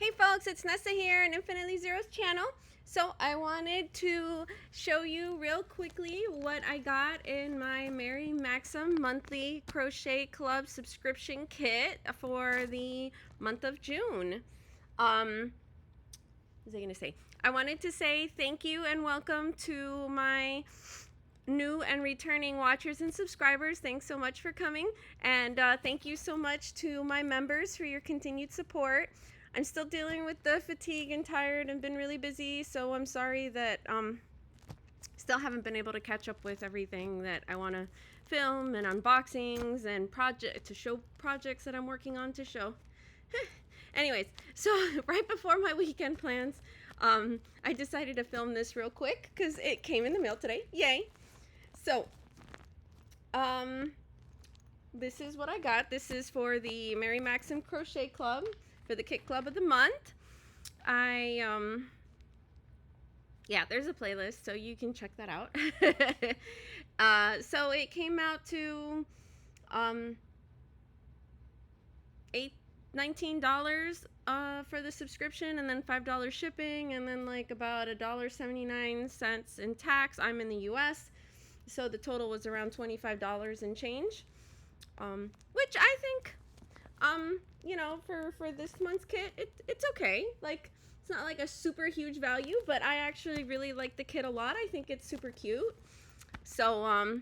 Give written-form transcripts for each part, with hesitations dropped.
Hey folks, it's Nessa here on Infinitely Zero's channel. So I wanted to show you real quickly what I got in my Maxim monthly crochet club subscription kit for the month of June. What was I gonna say? I wanted to say thank you and welcome to my new and returning watchers and subscribers. Thanks so much for coming, and thank you so much to my members for your continued support. I'm still dealing with the fatigue and tired and been really busy, so I'm sorry that still haven't been able to catch up with everything that I want to film and unboxings and projects that I'm working on to show. Anyways, so right before my weekend plans, I decided to film this real quick because it came in the mail today. Yay! So, this is what I got. This is for the Maxim Crochet Club, for the Kit Club of the month. Yeah, there's a playlist, so you can check that out. So it came out to $19 for the subscription, and then $5 shipping, and then like about $1.79 in tax. I'm in the US, so the total was around $25 and change, which I think, you know, for this month's kit, it's okay. Like, it's not like a super huge value, but I actually really like the kit a lot. I think it's super cute. So,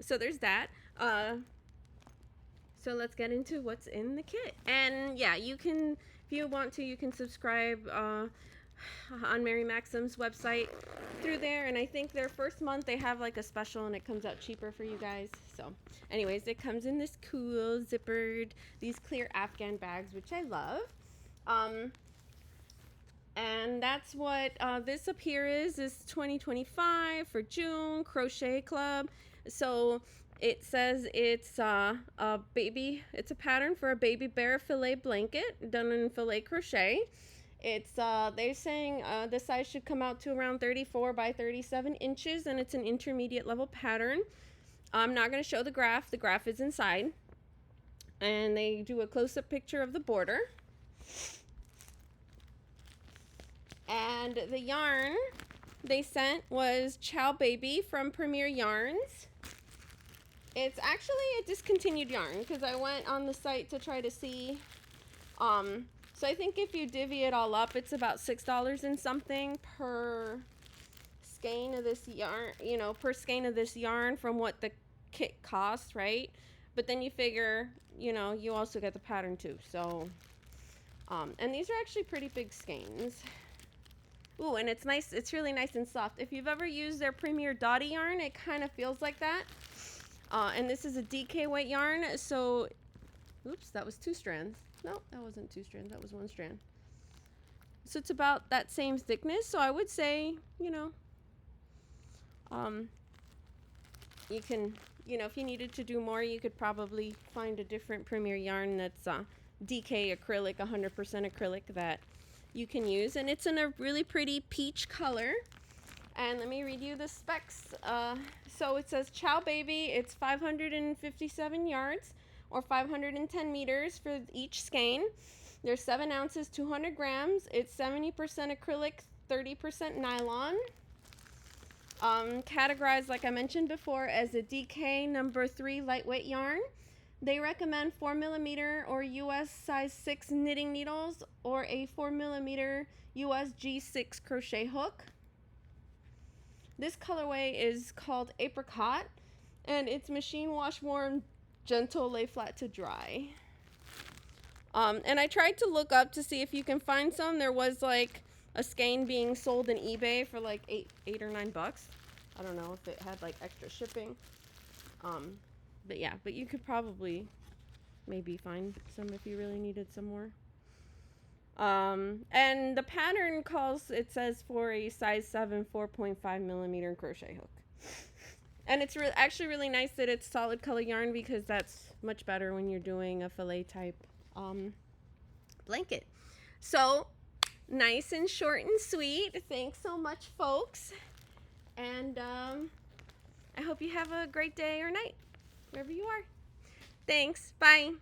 so there's that. So let's get into what's in the kit. And yeah, you can, if you want to, you can subscribe on Mary Maxim's website through there, and I think their first month they have like a special and it comes out cheaper for you guys. So anyways, it comes in this cool zippered, these clear Afghan bags, which I love. And that's what this up here is 2025 for June Crochet Club. So it says it's a pattern for a baby bear filet blanket done in filet crochet. It's they're saying the size should come out to around 34 by 37 inches, and it's an intermediate level pattern. I'm not going to show the graph. The graph is inside, and they do a close-up picture of the border. And the yarn they sent was Chow Baby from Premier Yarns. It's actually a discontinued yarn because I went on the site to try to see. So I think if you divvy it all up, it's about $6 and something per skein of this yarn, you know, per skein of this yarn from what the kit costs, right? But then you figure, you know, you also get the pattern too. So, and these are actually pretty big skeins. Ooh, and it's nice. It's really nice and soft. If you've ever used their Premier Dotty yarn, it kind of feels like that. And this is a DK weight yarn. So, oops, that was 2 strands. No, that wasn't 2 strands. That was 1 strand. So it's about that same thickness. So I would say, you know, you can, you know, if you needed to do more, you could probably find a different Premier yarn that's DK acrylic, 100% acrylic that you can use. And it's in a really pretty peach color. And let me read you the specs. So it says Chow Baby. It's 557 yards. Or 510 meters for each skein. There's 7 ounces, 200 grams. It's 70% acrylic, 30% nylon. Categorized, like I mentioned before, as a DK number 3 lightweight yarn. They recommend 4mm or US size 6 knitting needles or a 4mm US G6 crochet hook. This colorway is called Apricot, and it's machine wash worn, gentle, lay flat to dry. And I tried to look up to see if you can find some. There was like a skein being sold in eBay for like $8 or $9. I don't know if it had like extra shipping. But yeah, but you could probably maybe find some if you really needed some more. And the pattern it says for a size 7 4.5mm crochet hook. And it's actually really nice that it's solid color yarn because that's much better when you're doing a filet type blanket. So nice and short and sweet. Thanks so much, folks. And I hope you have a great day or night, wherever you are. Thanks. Bye.